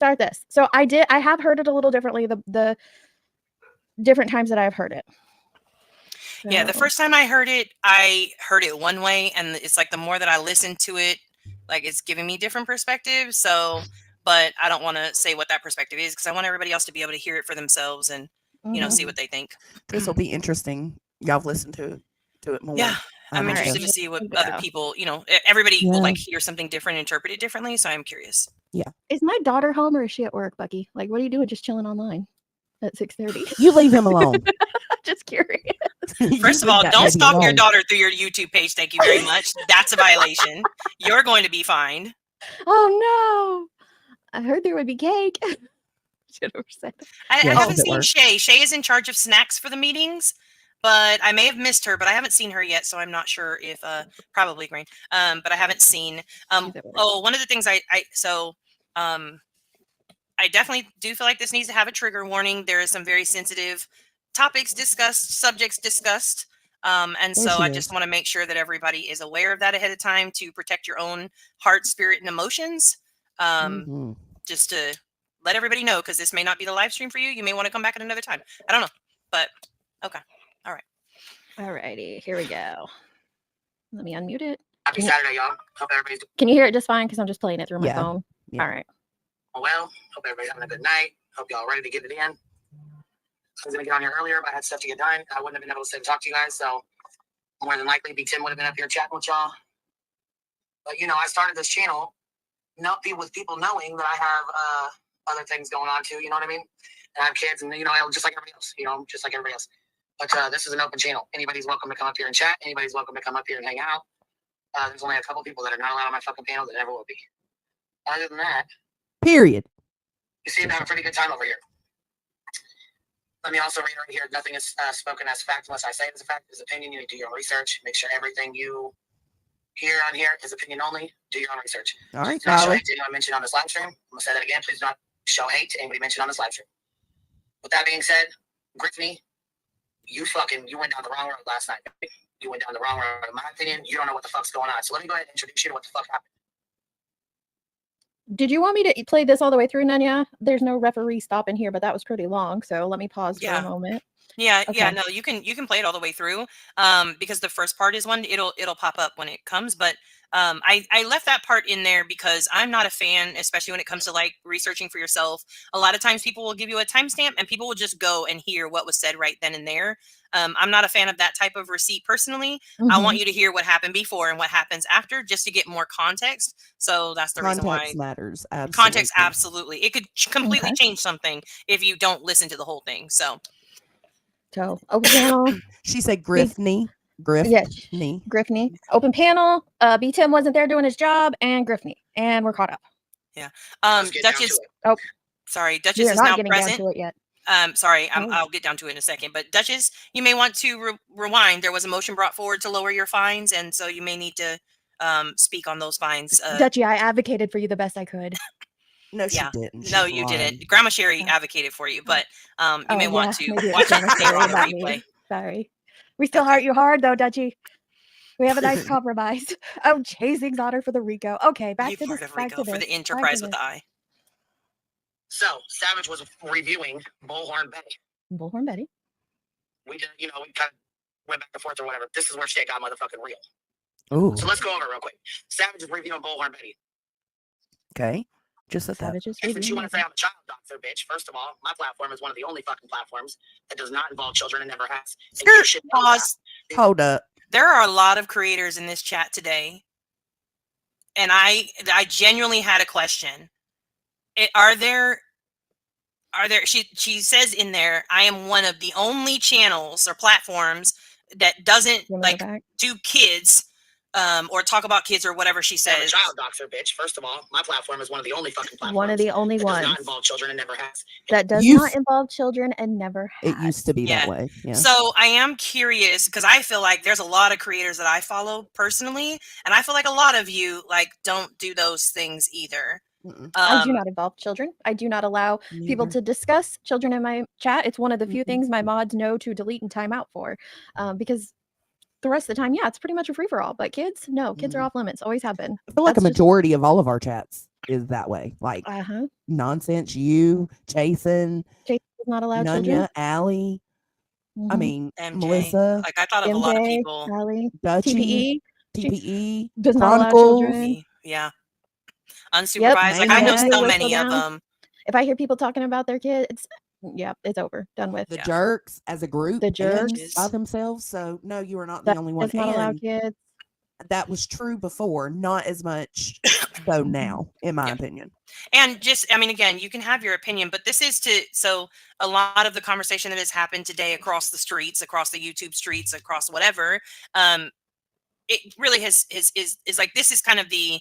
start this. So I have heard it a little differently the different times that I've heard it. So. Yeah, the first time I heard it one way, and it's like the more that I listen to it, like it's giving me different perspectives. So, but I don't want to say what that perspective is because I want everybody else to be able to hear it for themselves and see what they think. This will be interesting. Y'all have listened to it more. Yeah, I'm interested to see what other people, everybody will like hear something different, interpret it differently. So I'm curious. Yeah. Is my daughter home or is she at work, Bucky? Like, what are you doing just chilling online at 6:30? You leave him alone. Just curious. First of all, don't stalk your daughter through your YouTube page. Thank you very much. That's a violation. You're going to be fined. Oh, no. I heard there would be cake. Should have said that. I haven't seen Shay. Shay is in charge of snacks for the meetings, but I may have missed her, but I haven't seen her yet, so I'm not sure if probably Grain. But I haven't seen one of the things I definitely do feel like this needs to have a trigger warning. There is some very sensitive topics discussed, subjects discussed. And so I just want to make sure that everybody is aware of that ahead of time to protect your own heart, spirit, and emotions. Just to let everybody know, because this may not be the live stream for you. You may want to come back at another time. I don't know, but okay. All right. All righty. Here we go. Let me unmute it. Happy Saturday, y'all. Hope everybody's doing. Can you hear it just fine? Because I'm just playing it through my phone. Yeah. All right. Well, hope everybody's having a good night. Hope y'all ready to get it in. I was going to get on here earlier, but I had stuff to get done. I wouldn't have been able to sit and talk to you guys, so more than likely, Tim would have been up here chatting with y'all. But, I started this channel with people knowing that I have other things going on, too, you know what I mean? And I have kids, and, just like everybody else, just like everybody else. But this is an open channel. Anybody's welcome to come up here and chat. Anybody's welcome to come up here and hang out. There's only a couple people that are not allowed on my fucking panel that never will be. Other than that, period. You seem to have a pretty good time over here. Let me also reiterate here, nothing is spoken as fact unless I say it is a fact. It is opinion. You need to do your own research. Make sure everything you hear on here is opinion only. Do your own research. All right, do not show hate to anyone mentioned on this live stream. I'm going to say that again. Please do not show hate to anybody mentioned on this live stream. With that being said, Brittany, you went down the wrong road last night. You went down the wrong road. In my opinion, you don't know what the fuck's going on. So let me go ahead and introduce you to what the fuck happened. Did you want me to play this all the way through, Nunya? There's no referee stop in here, but that was pretty long. So let me pause for a moment. Yeah, no, you can play it all the way through. Because the first part is one, it'll pop up when it comes. But I left that part in there because I'm not a fan, especially when it comes to like researching for yourself. A lot of times people will give you a timestamp and people will just go and hear what was said right then and there. I'm not a fan of that type of receipt personally. I want you to hear what happened before and what happens after just to get more context. So that's the reason why context matters. Absolutely. Context, absolutely. It could completely change something if you don't listen to the whole thing. So open panel. She said Griffney. Griffney. Open panel. B Tim wasn't there doing his job, and Griffney. And we're caught up. Yeah. Duchess. Sorry, Duchess is now present. Down to it yet. Sorry, I'll get down to it in a second. But Duchess, you may want to rewind. There was a motion brought forward to lower your fines, and so you may need to speak on those fines. Duchy, I advocated for you the best I could. No, she didn't. No, you didn't. Grandma Sherry advocated for you, but you may want to watch it on the replay. Sorry. We still heart you hard, though, Duchy. We have a nice compromise. Oh, chasing honor for the Rico. Okay, back to this. For the enterprise with the I. So, Savage was reviewing Bullhorn Betty. Bullhorn Betty. We did, we kind of went back and forth or whatever. This is where shit got motherfucking real. Ooh. So let's go over it real quick. Savage is reviewing Bullhorn Betty. Okay. Just a Savage is reviewing. If you want to say I'm a child doctor, bitch, first of all, my platform is one of the only fucking platforms that does not involve children and never has. And pause. Hold up. There are a lot of creators in this chat today. And I genuinely had a question. Are there she says in there, I am one of the only channels or platforms that doesn't do kids or talk about kids or whatever she says. I'm a child doctor, bitch. First of all, my platform is one of the only fucking platforms. One of the only ones. Does not involve children and never has. That does not involve children and never has. It used to be that way. Yeah. So I am curious because I feel like there's a lot of creators that I follow personally, and I feel like a lot of you don't do those things either. I do not involve children. I do not allow people to discuss children in my chat. It's one of the few things my mods know to delete and time out for, because the rest of the time, it's pretty much a free for all. But kids, no, kids are off limits. Always have been. I feel like a majority of all of our chats. is that way. Like Uh-huh. nonsense, you, Jason, Jason does not allow children. Nunya, Allie, I Mhm. mean, MJ. Melissa, Like I thought of a lot of MJ, people. Allie, Dutchie, TPE TPE, does not allow Chronicles, children. Yeah. Yep. Unsupervised. Like I know Maniac. so Whistle many of down. them. If I hear people talking about their kids, yeah, it's over. Done with. the Yeah. jerks as a group The and jerks by themselves. So no, you are not the that only one. does not allow And kids. that was true before, not as much so Mhm. now, in my Yeah. opinion. And just, I mean, again, you can have your opinion, but this is so a lot of the conversation that has happened today across the streets, across the YouTube streets, across whatever, it really is like, this is kind of the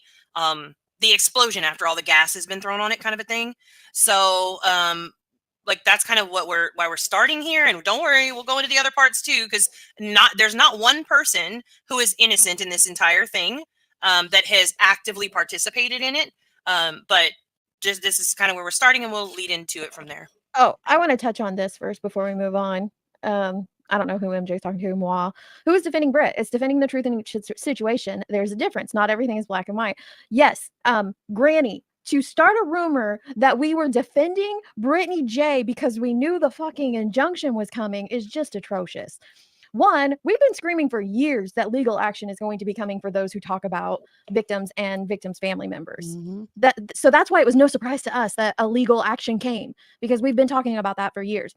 explosion after all the gas has been thrown on it kind of a thing. So, like that's kind of why we're starting here, and don't worry, we'll go into the other parts too, because there's not one person who is innocent in this entire thing, that has actively participated in it, but just this is kind of where we're starting, and we'll lead into it from there. Oh, I want to touch on this first before we move on. I don't know who MJ's talking to, moi. Who is defending Brit? It's defending the truth in each situation. There's a difference. Not everything is black and white. Yes, Granny, to start a rumor that we were defending Brittany J because we knew the fucking injunction was coming is just atrocious. One, we've been screaming for years that legal action is going to be coming for those who talk about victims and victims' family members. Mhm. So that's why it was no surprise to us that a legal action came, because we've been talking about that for years.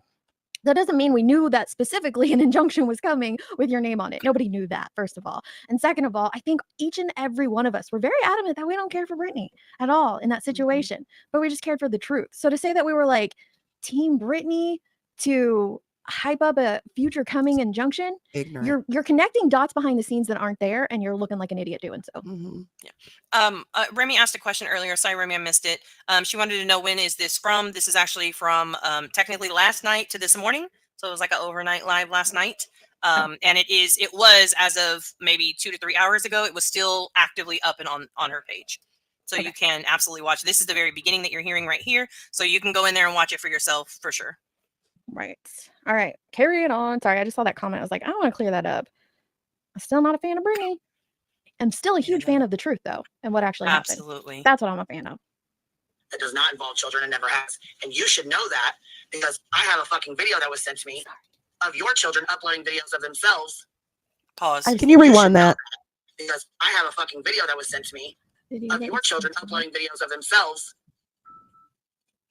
That doesn't mean we knew that specifically an injunction was coming with your name on it. Nobody knew that, first of all. And second of all, I think each and every one of us were very adamant that we don't care for Brittany at all in that situation, but we just cared for the truth. So to say that we were like Team Brittany to hype up a future coming injunction, Ignorant. you're connecting dots behind the scenes that aren't there, and you're looking like an idiot doing so. Mhm. Remy asked a question earlier. Sorry, Remy, I missed it. She wanted to know, when is this from? This is actually from technically last night to this morning. So it was like an overnight live last night. And it was as of maybe 2 to 3 hours ago. It was still actively up and on her page. So you can absolutely watch. This is the very beginning that you're hearing right here. So you can go in there and watch it for yourself for sure. Right. All right. Carry it on. Sorry, I just saw that comment. I was like, I want to clear that up. I'm still not a fan of Brittany. I'm still a huge fan of the truth, though, and what actually happened. Absolutely. That's what I'm a fan of. It does not involve children and never has. And you should know that, because I have a fucking video that was sent to me of your children uploading videos of themselves. Pause. Can you rewind that? Because I have a fucking video that was sent to me of your children uploading videos of themselves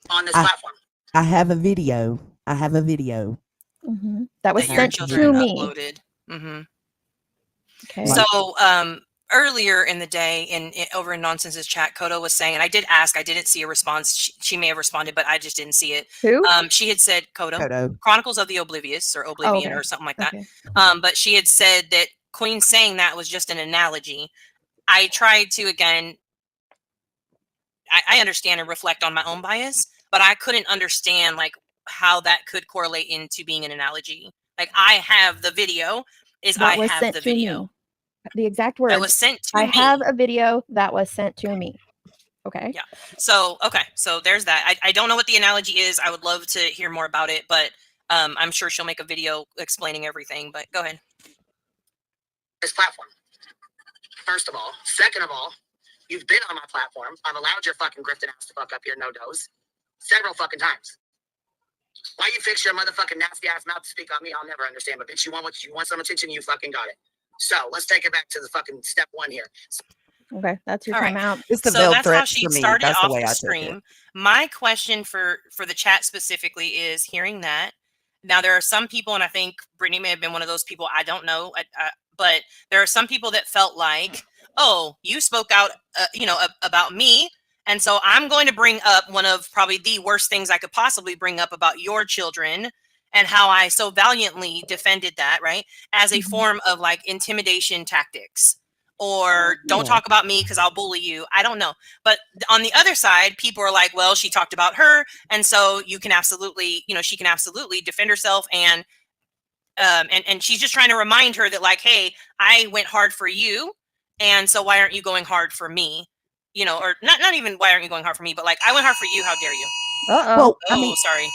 on this platform. I have a video. That was That your sent children to me. uploaded. Mm-hmm. Okay. So earlier in the day, over in Nonsense's chat, Kodo was saying, and I did ask, I didn't see a response. She may have responded, but I just didn't see it. Who? She had said Kodo. Chronicles of the Oblivious, or Oblivion, okay. or something like that. Okay. But she had said that Queen saying that was just an analogy. I tried to, again, I understand and reflect on my own bias, but I couldn't understand like how that could correlate into being an analogy. Like, I have the video. That was I have sent the to video. me. The exact words. That was sent to I me. have a video that was sent to me. Okay. Yeah. So, okay. So there's that. I don't know what the analogy is. I would love to hear more about it, but I'm sure she'll make a video explaining everything, but go ahead. This platform. First of all. Second of all, you've been on my platform. I've allowed your fucking grifting ass to fuck up your no-dos several fucking times. Why you fix your motherfucking nasty ass mouth to speak on me, I'll never understand. But bitch, you want some attention, you fucking got it. So let's take it back to the fucking step one here. Okay, that's your All right. timeout. It's the So veiled that's how threats she for me. started That's the off way the I took it. stream. My question for the chat specifically is, hearing that, now there are some people, and I think Brittany may have been one of those people, I don't know, but there are some people that felt like, oh, you spoke out, about me, and so I'm going to bring up one of probably the worst things I could possibly bring up about your children, and how I so valiantly defended that, right, as a form of like intimidation tactics. Or don't talk about me because I'll bully you. I don't know. But on the other side, people are like, well, she talked about her. And so you can absolutely, she can absolutely defend herself. And she's just trying to remind her that, like, hey, I went hard for you. And so why aren't you going hard for me? Or not even why aren't you going hard for me, but like, I went hard for you. How dare you? Well, I mean, Sorry.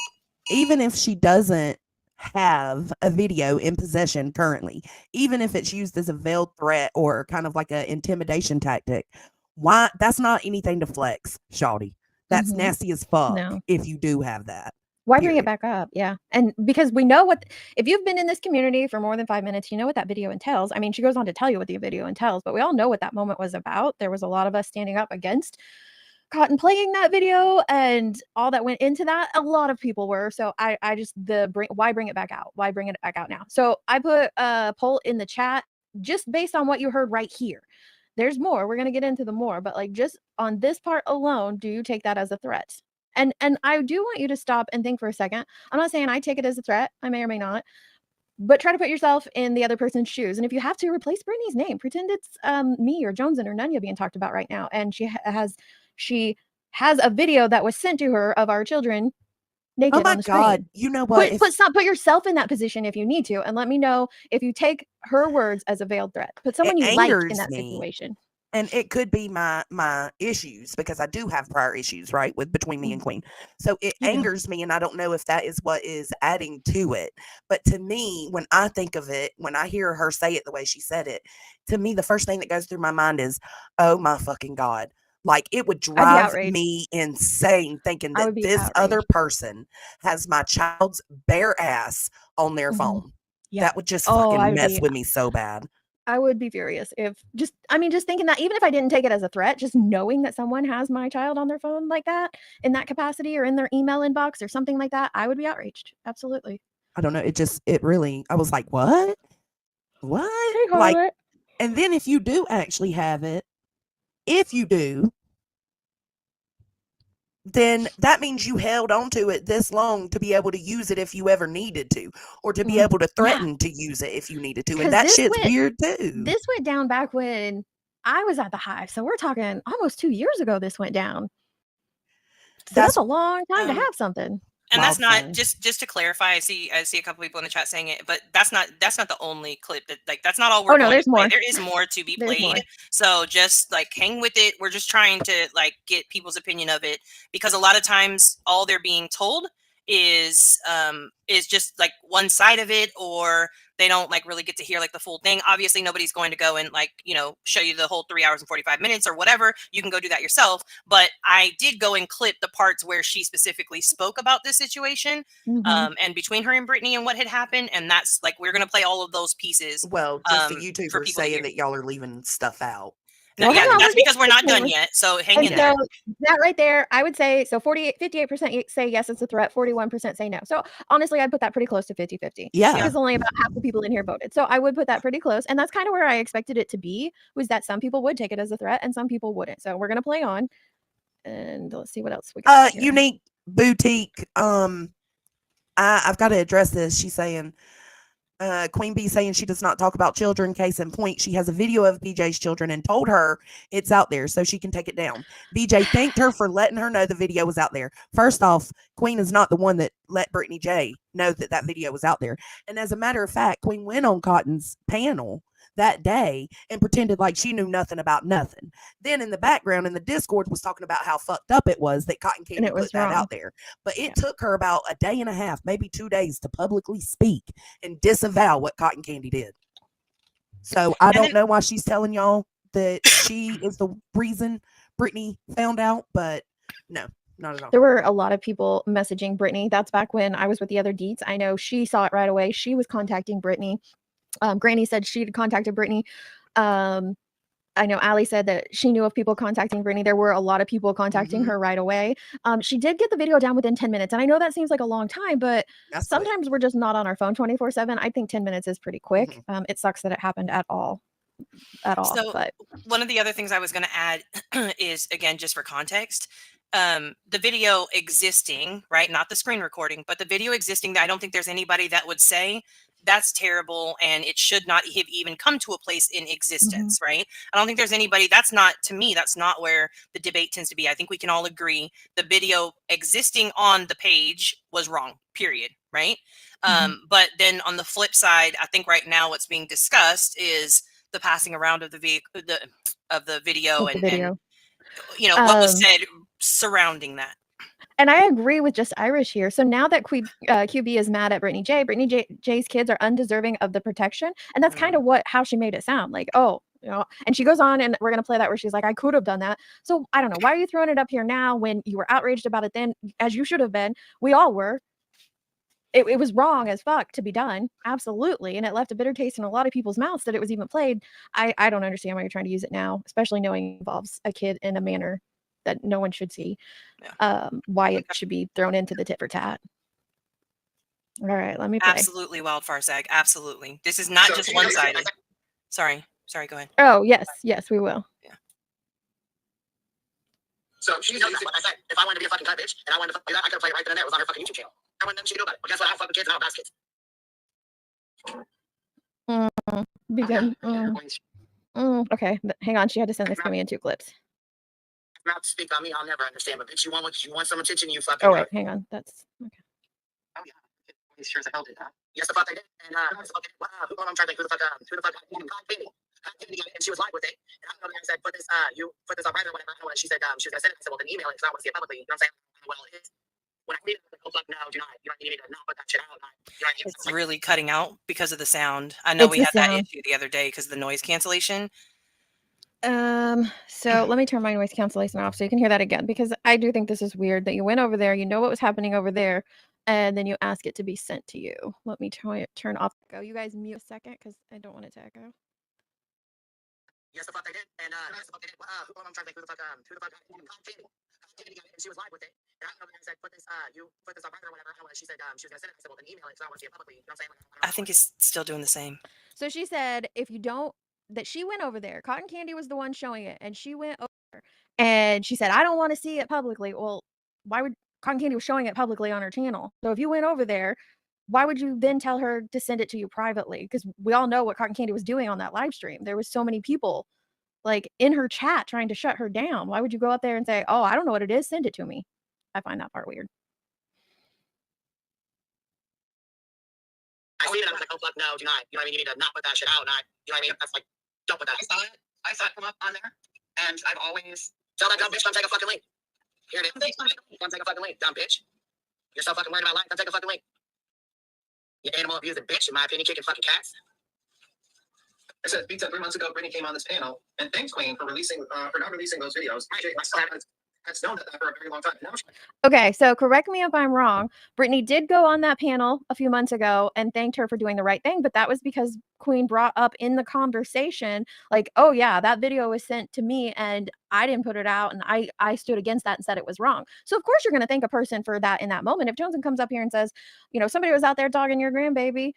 even if she doesn't have a video in possession currently, even if it's used as a veiled threat or kind of like an intimidation tactic, Why? That's not anything to flex, shawty. That's Mhm. nasty as fuck No. if you do have that. Why bring Period. it back up? Yeah. And because we know if you've been in this community for more than 5 minutes, you know what that video entails. I mean, she goes on to tell you what the video entails, but we all know what that moment was about. There was a lot of us standing up against Cotton playing that video and all that went into that. A lot of people were. So I just why bring it back out? Why bring it back out now? So I put a poll in the chat just based on what you heard right here. There's more. We're going to get into the more, but like just on this part alone, do you take that as a threat? And I do want you to stop and think for a second. I'm not saying I take it as a threat. I may or may not. But try to put yourself in the other person's shoes. And if you have to, replace Brittany's name. Pretend it's me or JoneS'N or Nunya being talked about right now. And she has a video that was sent to her of our children naked Oh my on the God. screen. You know what? Put yourself in that position if you need to, and let me know if you take her words as a veiled threat. Put someone you like in angers that me. situation. And it could be my issues, because I do have prior issues, right, with between me and Queen. So it You do. angers me, and I don't know if that is what is adding to it. But to me, when I think of it, when I hear her say it the way she said it, to me, the first thing that goes through my mind is, oh my fucking God. Like, it would drive me insane thinking that this other person has my child's bare ass on their phone. Yeah. That would just fucking mess with me so bad. I would be furious if just thinking that, even if I didn't take it as a threat, just knowing that someone has my child on their phone like that, in that capacity, or in their email inbox or something like that, I would be outraged. Absolutely. I don't know. It really, I was like, what? Hey, like, and then if you do actually have it, if you do, then that means you held on to it this long to be able to use it if you ever needed to, or to be able to threaten to use it if you needed to. And that shit's weird too. This went down back when I was at the Hive. So we're talking almost 2 years ago this went down. So that's a long time to have something. And that's not just to clarify. I see a couple people in the chat saying it, but that's not the only clip that, like, that's not all we're going there's to play. more. There is more to be played. So just like hang with it. We're just trying to like get people's opinion of it, because a lot of times all they're being told is just like one side of it, or they don't like really get to hear like the full thing. Obviously nobody's going to go and like, you know, show you the whole 3 hours and 45 minutes or whatever. You can go do that yourself. But I did go and clip the parts where she specifically spoke about this situation, and between her and Brittany and what had happened. And that's like, we're going to play all of those pieces. Well, just the YouTubers saying that y'all are leaving stuff out. No, yeah, that's because we're not done yet. So hang in there. That right there, I would say, so 58% say yes, it's a threat. 41% say no. So honestly, I'd put that pretty close to 50-50. Yeah. Because only about half the people in here voted. So I would put that pretty close. And that's kind of where I expected it to be, was that some people would take it as a threat and some people wouldn't. So we're going to play on. And let's see what else we got. Unique Boutique. I've got to address this. She's saying, Queen Bee saying she does not talk about children. Case in point, she has a video of BJ's children and told her it's out there so she can take it down. BJ thanked her for letting her know the video was out there. First off, Queen is not the one that let Brittany J know that video was out there. And as a matter of fact, Queen went on Cotton's panel that day and pretended like she knew nothing about nothing. Then in the background in the Discord was talking about how fucked up it was that Cotton Candy put that out there. But it took her about a day and a half, maybe 2 days, to publicly speak and disavow what Cotton Candy did. So I don't know why she's telling y'all that she is the reason Brittany found out, but no. Not at all. There were a lot of people messaging Brittany. That's back when I was with the other Deets. I know she saw it right away. She was contacting Brittany. Granny said she'd contacted Brittany. I know Allie said that she knew of people contacting Brittany. There were a lot of people contacting her right away. She did get the video down within 10 minutes. And I know that seems like a long time, but sometimes we're just not on our phone 24/7. I think 10 minutes is pretty quick. It sucks that it happened at all. So but one of the other things I was going to add is, again, just for context, the video existing, right? Not the screen recording, but the video existing, that I don't think there's anybody that would say that's terrible and it should not have even come to a place in existence, right? I don't think there's anybody, that's not, to me, that's not where the debate tends to be. I think we can all agree the video existing on the page was wrong, period, right? But then on the flip side, I think right now what's being discussed is the passing around of the video and you know, what was said surrounding that. And I agree with Just Irish here. So now that QB is mad at Brittany J's kids are undeserving of the protection. And that's kind of how she made it sound. Like, oh, You know, and she goes on, and we're gonna play that where she's like, I could have done that. So I don't know. Why are you throwing it up here now when you were outraged about it then, as you should have been? We all were. It was wrong as fuck to be done. Absolutely. And it left a bitter taste in a lot of people's mouths that it was even played. I don't understand why you're trying to use it now, especially knowing it involves a kid in a manner that no one should see. Why it should be thrown into the tit for tat. All right, let me play. Absolutely, Wildfire Sag. Absolutely. This is not just one-sided. Sorry, go ahead. Oh, yes, we will. Yeah. So she's like I said, if I wanted to be a fucking cut bitch and I wanted to do that, I could have played it right then and there. It was on her fucking YouTube channel. I wanted nothing she could do about it. But guess what? I have fucking kids and I don't have kids. Okay, hang on. She had to send this to me in 2 clips. Not to speak on me, I'll never understand. But bitch, you want some attention, you fucking. Oh wait, hang on. That's okay. Oh yeah, sure as hell did that. Yes, the fuck they did. And I'm trying to think who the fuck and she was live with it. And I don't know. I said, put this on Reddit or whatever. I don't know what she said. She was gonna send it. I said, well, then email it because I want to see it publicly. You know what I'm saying? I don't know what it is. When I read it, I'm like, oh fuck no, do not. You know, you need to not put that shit out. It's really cutting out because of the sound. I know we had that issue the other day because of the noise cancellation. So let me turn my noise cancellation off so you can hear that again, because I do think this is weird that you went over there, you know what was happening over there, and then you ask it to be sent to you. Let me turn off echo. You guys mute a second because I don't want it to echo. Yes, the fuck they did. And yes, the fuck they did. I'm trying to think who the fuck and she was live with it. And I don't know. I said, put this on Reddit or whatever. I don't know what she said. She was gonna send it. I said, well, then email it because I want to see it publicly. You know what I'm saying? I think it's still doing the same. So she said, if you don't, that she went over there. Cotton Candy was the one showing it, and she went over and she said, I don't want to see it publicly. Well, why would Cotton Candy was showing it publicly on her channel? So if you went over there, why would you then tell her to send it to you privately? Because we all know what Cotton Candy was doing on that live stream. There was so many people like in her chat trying to shut her down. Why would you go out there and say, oh, I don't know what it is, send it to me? I find that part weird. I see it and I was like, oh fuck no, do not. You know what I mean? You need to not put that shit out. Not, you know what I mean? That's like, don't put that. I saw it come up on there, and I've always tell that dumb bitch, don't take a fucking link. Here it is. Don't take a fucking link, dumb bitch. You're so fucking worried about life. Don't take a fucking link. You animal abusing bitch, in my opinion, kicking fucking cats. I said, Deets, 3 months ago, Brittany came on this panel, and thanks, Queen, for not releasing those videos. That's known that for a very long time. Okay, so correct me if I'm wrong. Brittany did go on that panel a few months ago and thanked her for doing the right thing, but that was because Queen brought up in the conversation, like, oh yeah, that video was sent to me and I didn't put it out, and I stood against that and said it was wrong. So of course you're going to thank a person for that in that moment. If JoneS'N comes up here and says, you know, somebody was out there dogging your grandbaby,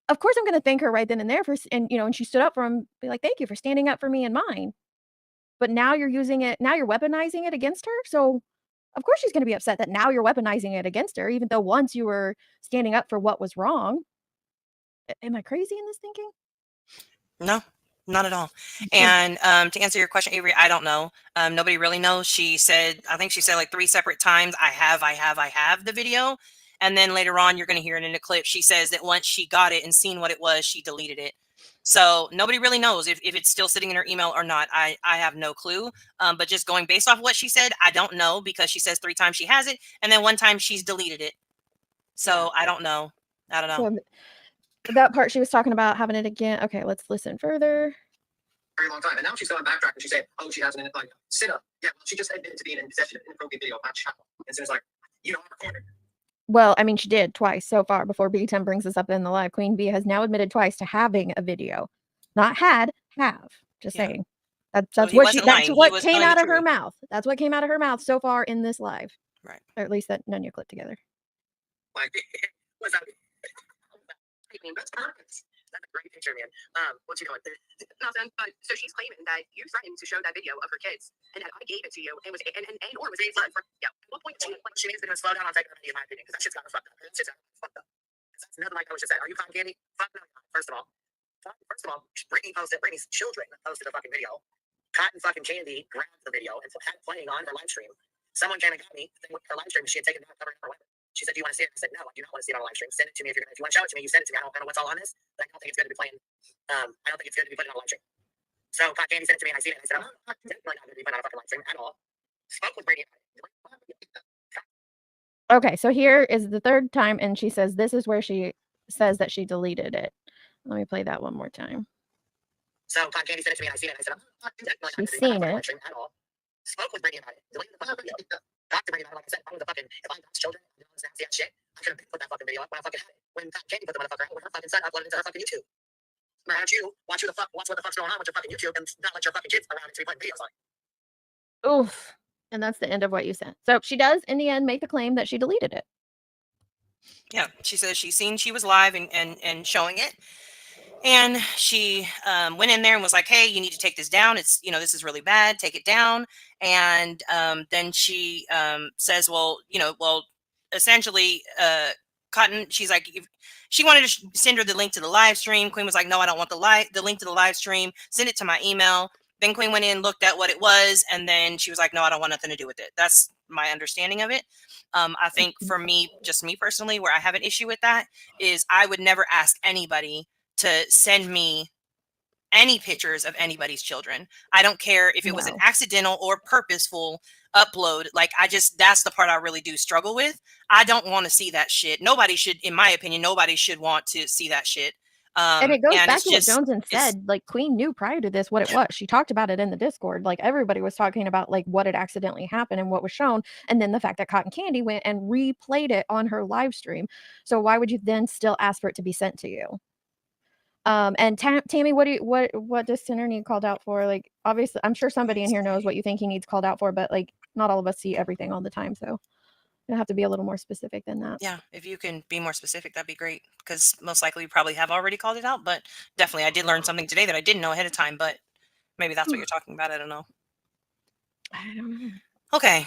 of course I'm going to thank her right then and there and she stood up for him, be like, thank you for standing up for me and mine. But now you're using it, now you're weaponizing it against her. So of course she's going to be upset that now you're weaponizing it against her, even though once you were standing up for what was wrong. Am I crazy in this thinking? No, not at all. And to answer your question, Avery, I don't know. Nobody really knows. I think she said like 3 separate times, I have the video. And then later on, you're going to hear it in a clip. She says that once she got it and seen what it was, she deleted it. So nobody really knows if it's still sitting in her email or not. I have no clue. But just going based off what she said, I don't know, because she says 3 times she has it. And then 1 time she's deleted it. So I don't know. So that part she was talking about having it again. Okay, let's listen further. Very long time. And now she's going backtrack and she said, oh, she has an sit up. Yeah, well, she just admitted to being in possession of an inappropriate video of my child. And so it's like, you know, I'm recording. Well, I mean, she did twice so far before B10 brings this up in the live. Queen Bee has now admitted twice to having a video. Not have. Just saying. That's what came out of her mouth. That's what came out of her mouth so far in this live. Right. Or at least that Nunya clip together. Like, what's that? That's perfect. That's a great picture, man. What you doing? So she's claiming that you threatened to show that video of her kids, and that I gave it to you, and was it yeah. At what point she needs to slow down on taking her money, in my opinion, because that shit's got her fucked up. That's nothing like I was just saying. Are you Cotton Candy? Fuck no. First of all, Brittany's children posted a fucking video. Cotton fucking Candy grabbed the video and had it playing on her live stream. Someone came and got me with her live stream. She had taken down covering her weapon. She said, do you want to see it? I said, no, I do not want to see it on a live stream. Send it to me if you want to show it to me. You send it to me. I don't know what's all on this, but I don't think it's good to be playing. I don't think it's good to be putting on a live stream. So Cotton Candy sent it to me and I seen it. And I said, I'm definitely not going to be putting on a fucking live stream at all. Spoke with Brady. Okay, so here is the 3rd time, and she says this is where she says that she deleted it. Let me play that one more time. So Cotton Candy sent it to me, and I seen it. And I said, I'm not doing that. She's seen it. At all. Spoke with Brittany about it. Deleted the fucking video. Talked to Brittany about it. Like I said, I was a fucking, if I'm God's children, I'm doing this nasty ass shit. I should have put that fucking video up when I fucking had it. When Cotton Candy put the motherfucker out, when her fucking son uploaded it to her fucking YouTube. Why don't you watch what the fuck's going on with your fucking YouTube and not let your fucking kids around and be putting videos on it? Oof. And that's the end of what you sent. So she does, in the end, make the claim that she deleted it. Yeah, she says she's seen she was live and showing it. And she went in there and was like, hey, you need to take this down. It's, this is really bad. Take it down. And then she says, well, essentially, Cotton, she's like, she wanted to send her the link to the live stream. Queen was like, no, I don't want the link to the live stream. Send it to my email. Then Queen went in, looked at what it was, and then she was like, no, I don't want nothing to do with it. That's my understanding of it. I think for me, just me personally, where I have an issue with that is I would never ask anybody to send me any pictures of anybody's children. I don't care if it was an accidental or purposeful upload. Like, that's the part I really do struggle with. I don't want to see that shit. Nobody should, in my opinion, nobody should want to see that shit. And it goes back to what JoneS'N said. Like, Queen knew prior to this what it was. She talked about it in the Discord. Like, everybody was talking about like what had accidentally happened and what was shown, and then the fact that Cotton Candy went and replayed it on her live stream. So why would you then still ask for it to be sent to you? And Tammy, what does Sinner need called out for? Like, obviously, I'm sure somebody in here knows what you think he needs called out for, but like, not all of us see everything all the time, so you have to be a little more specific than that. Yeah, if you can be more specific, that'd be great, because most likely you probably have already called it out, but definitely I did learn something today that I didn't know ahead of time, but maybe that's what you're talking about. I don't know. I don't know. Okay.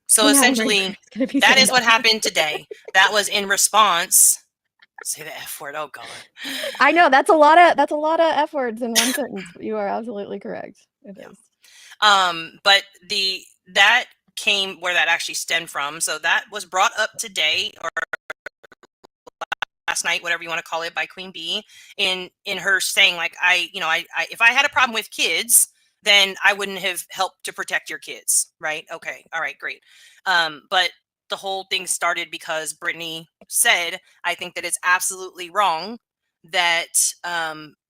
So essentially, that is what happened today. That was in response. Say the F word. Oh God. I know that's a lot of F words in one sentence. You are absolutely correct. It is. But that came where that actually stemmed from. So that was brought up today or last night, whatever you want to call it, by Queen Bee in her saying like, if I had a problem with kids, then I wouldn't have helped to protect your kids. Right. Okay. All right, great. But the whole thing started because Brittany said, I think that it's absolutely wrong that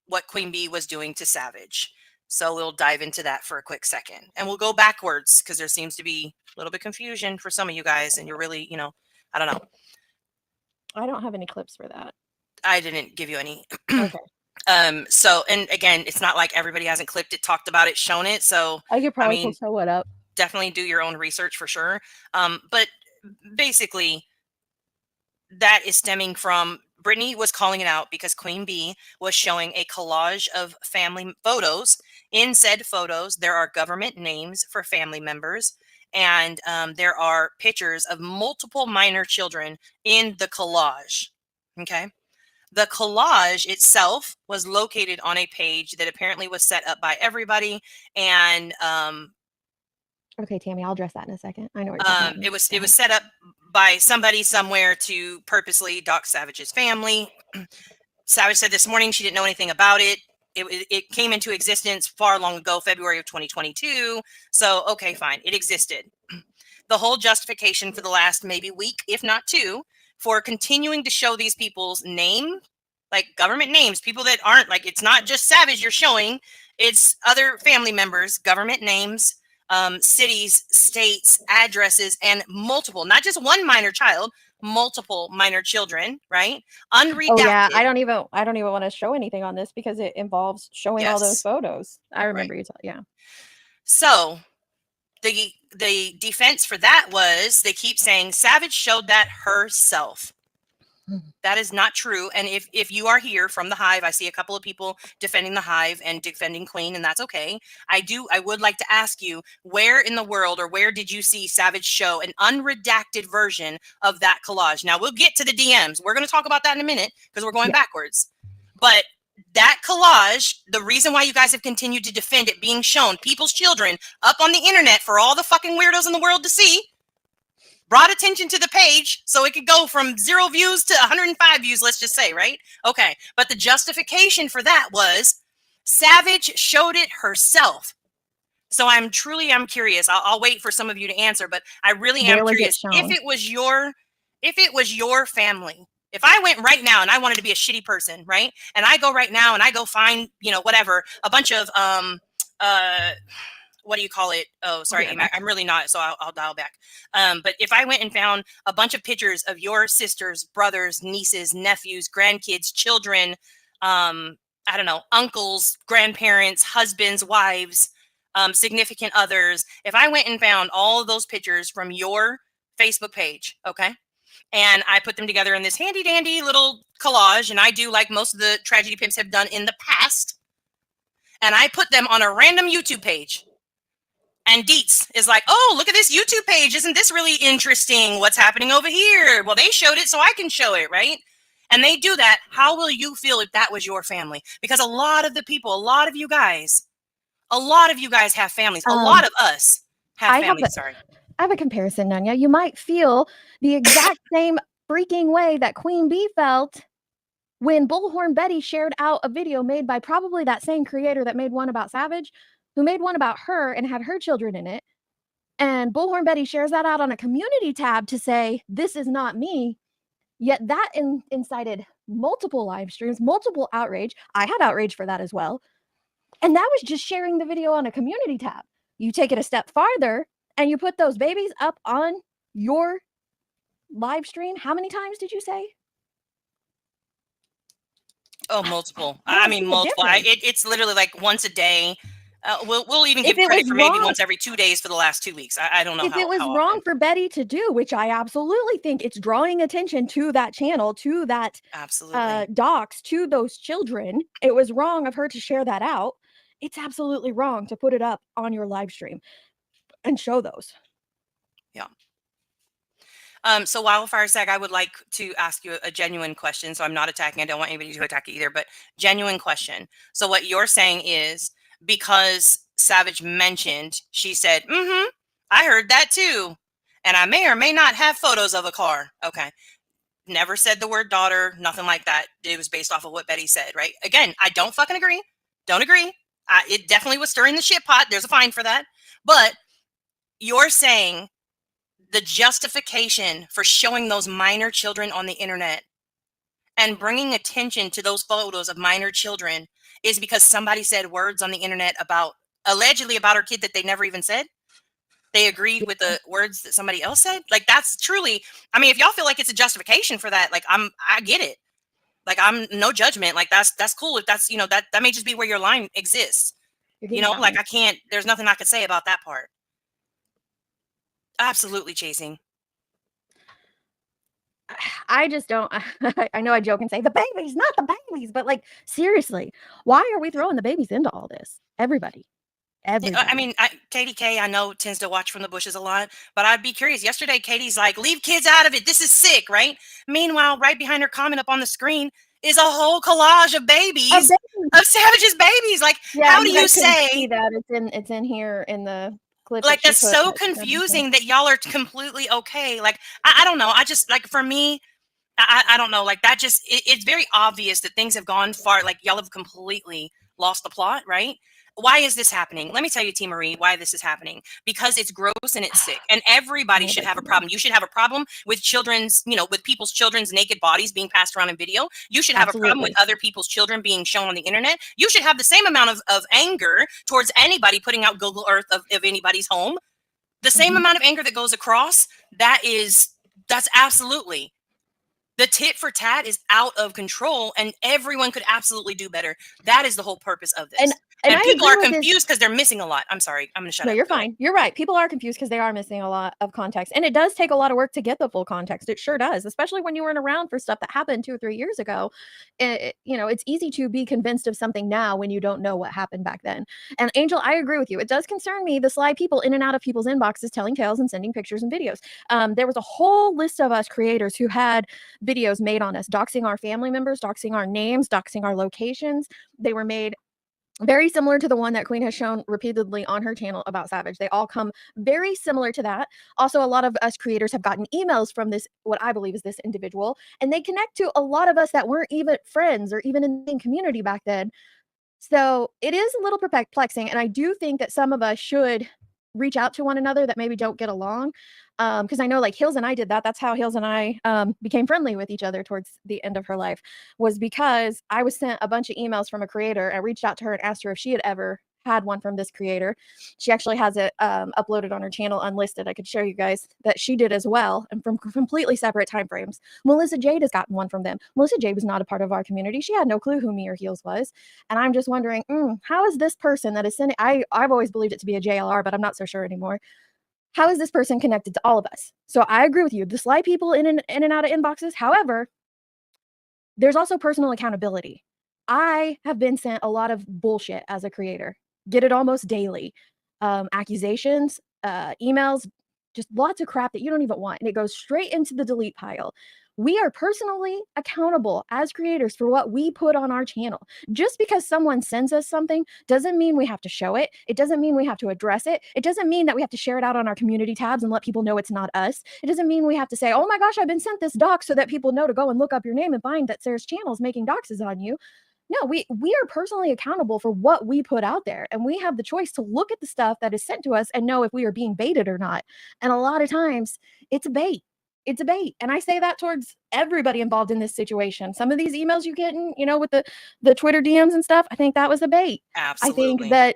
what Queen Bee was doing to Savage. So we'll dive into that for a quick second, and we'll go backwards because there seems to be a little bit confusion for some of you guys, and you're really, I don't know. I don't have any clips for that. I didn't give you any. Okay. So, and again, it's not like everybody hasn't clipped it, talked about it, shown it. So I could probably show it up. Definitely do your own research for sure. But basically, that is stemming from Brittany was calling it out because Queen Bee was showing a collage of family photos. In said photos, there are government names for family members, and there are pictures of multiple minor children in the collage. Okay. The collage itself was located on a page that apparently was set up by everybody, and okay, Tammy, I'll address that in a second. I know what you're talking about. It was set up by somebody somewhere to purposely dox Savage's family. Savage said this morning she didn't know anything about it. It came into existence far long ago, February of 2022. So, okay, fine. It existed. The whole justification for the last maybe week, if not two, for continuing to show these people's name, like government names, people that aren't like, it's not just Savage you're showing, it's other family members, government names, cities, states, addresses, and multiple, not just one minor child, multiple minor children, right? Unredacted. Oh yeah, I don't even want to show anything on this because it involves showing all those photos. I remember you yeah. So the defense for that was they keep saying Savage showed that herself. That is not true. And if you are here from the Hive, I see a couple of people defending the Hive and defending Queen, and that's okay. I would like to ask you, where in the world or where did you see Savage show an unredacted version of that collage? Now we'll get to the DMs. We're going to talk about that in a minute because we're going backwards. But that collage, the reason why you guys have continued to defend it being shown, people's children up on the internet for all the fucking weirdos in the world to see, brought attention to the page so it could go from 0 views to 105 views, let's just say, right? Okay. But the justification for that was Savage showed it herself. So I'm curious. I'll wait for some of you to answer, but I really am curious. If it was your family If I went right now and I wanted to be a shitty person, right? And I go right now and I go find, whatever, a bunch of what do you call it? Oh, sorry, Amy, I'm really not, so I'll dial back. But if I went and found a bunch of pictures of your sisters, brothers, nieces, nephews, grandkids, children, I don't know, uncles, grandparents, husbands, wives, significant others, if I went and found all of those pictures from your Facebook page, okay, and I put them together in this handy dandy little collage, and I do like most of the tragedy pimps have done in the past, and I put them on a random YouTube page, and Deets is like, oh, look at this YouTube page. Isn't this really interesting? What's happening over here? Well, they showed it, so I can show it, right? And they do that. How will you feel if that was your family? Because a lot of the people, a lot of you guys have families. A lot of us have families. Sorry. I have a comparison, Nunya. You might feel the exact same freaking way that Queen Bee felt when Bullhorn Betty shared out a video made by probably that same creator that made one about Savage, who made one about her and had her children in it. And Bullhorn Betty shares that out on a community tab to say, this is not me. Yet that incited multiple live streams, multiple outrage. I had outrage for that as well. And that was just sharing the video on a community tab. You take it a step farther and you put those babies up on your live stream. How many times did you say? Oh, multiple. I mean, multiple. It's literally like once a day. We'll even give credit for maybe once every 2 days for the last 2 weeks. I don't know if it was wrong for Betty to do, which I absolutely think it's drawing attention to that channel, to that docs, to those children. It was wrong of her to share that out. It's absolutely wrong to put it up on your live stream and show those. Yeah. So Wildfire Sag, I would like to ask you a genuine question. So I'm not attacking. I don't want anybody to attack it either, but genuine question. So what you're saying is, because Savage mentioned, she said, I heard that too. And I may or may not have photos of a car. Okay. Never said the word daughter, nothing like that. It was based off of what Betty said, right? Again, I don't fucking agree. Don't agree. It definitely was stirring the shit pot. There's a fine for that. But you're saying the justification for showing those minor children on the internet and bringing attention to those photos of minor children is because somebody said words on the internet allegedly about her kid that they never even said. They agreed with the words that somebody else said. Like, that's truly, I mean, if y'all feel like it's a justification for that, like, I get it. Like, I'm no judgment. Like, that's cool. If that's, that may just be where your line exists. Like, there's nothing I could say about that part. Absolutely chasing. I just don't. I know I joke and say the babies, not the babies, but like, seriously, why are we throwing the babies into all this? Everybody. I mean, Katie K, I know, tends to watch from the bushes a lot, but I'd be curious. Yesterday, Katie's like, leave kids out of it. This is sick, right? Meanwhile, right behind her comment up on the screen is a whole collage of babies, of Savage's babies. Like, how do you say see that? It's in here in the clip. Like, that's so confusing that y'all are completely okay. Like, I don't know. I just, like, for me, I don't know. Like, that just, it's very obvious that things have gone far. Like, y'all have completely lost the plot, right? Why is this happening? Let me tell you, T. Marie, why this is happening. Because it's gross and it's sick. And everybody should have a problem. You should have a problem with children's, with people's children's naked bodies being passed around in video. You should have a problem with other people's children being shown on the internet. You should have the same amount of anger towards anybody putting out Google Earth of anybody's home. The same amount of anger that goes across, that's absolutely. The tit for tat is out of control, and everyone could absolutely do better. That is the whole purpose of this. And people are confused because they're missing a lot. I'm sorry. I'm going to shut up. No, you're fine. You're right. People are confused because they are missing a lot of context. And it does take a lot of work to get the full context. It sure does, especially when you weren't around for stuff that happened 2 or 3 years ago. It's easy to be convinced of something now when you don't know what happened back then. And Angel, I agree with you. It does concern me, the sly people in and out of people's inboxes telling tales and sending pictures and videos. There was a whole list of us creators who had videos made on us, doxing our family members, doxing our names, doxing our locations. They were made very similar to the one that Queen has shown repeatedly on her channel about Savage. They all come very similar to that. Also, a lot of us creators have gotten emails from this, what I believe is this individual, and they connect to a lot of us that weren't even friends or even in the community back then. So it is a little perplexing, and I do think that some of us should reach out to one another that maybe don't get along. Because I know like Hills and I did that. That's how Hills and I became friendly with each other towards the end of her life, was because I was sent a bunch of emails from a creator. I reached out to her and asked her if she had ever had one from this creator. She actually has it uploaded on her channel unlisted. I could show you guys that she did as well, and from completely separate time frames. Melissa Jade has gotten one from them. Melissa Jade was not a part of our community. She had no clue who me or Heels was. And I'm just wondering, how is this person that is sending, I've always believed it to be a JLR, but I'm not so sure anymore. How is this person connected to all of us? So I agree with you. The slide people in and out of inboxes. However, there's also personal accountability. I have been sent a lot of bullshit as a creator. Get it almost daily. Accusations, emails, just lots of crap that you don't even want. And it goes straight into the delete pile. We are personally accountable as creators for what we put on our channel. Just because someone sends us something doesn't mean we have to show it. It doesn't mean we have to address it. It doesn't mean that we have to share it out on our community tabs and let people know it's not us. It doesn't mean we have to say, oh my gosh, I've been sent this dox, so that people know to go and look up your name and find that Sarah's channel is making doxes on you. No, we are personally accountable for what we put out there, and we have the choice to look at the stuff that is sent to us and know if we are being baited or not. And a lot of times it's a bait. It's a bait. And I say that towards everybody involved in this situation. Some of these emails you get in, with the Twitter DMs and stuff, I think that was a bait. Absolutely. I think that,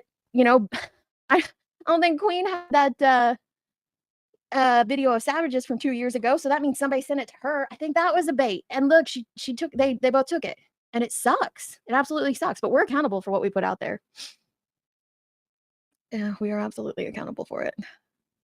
I don't think Queen had that video of savages from 2 years ago. So that means somebody sent it to her. I think that was a bait. And look, she took, they both took it. And it sucks. It absolutely sucks. But we're accountable for what we put out there. Yeah, we are absolutely accountable for it.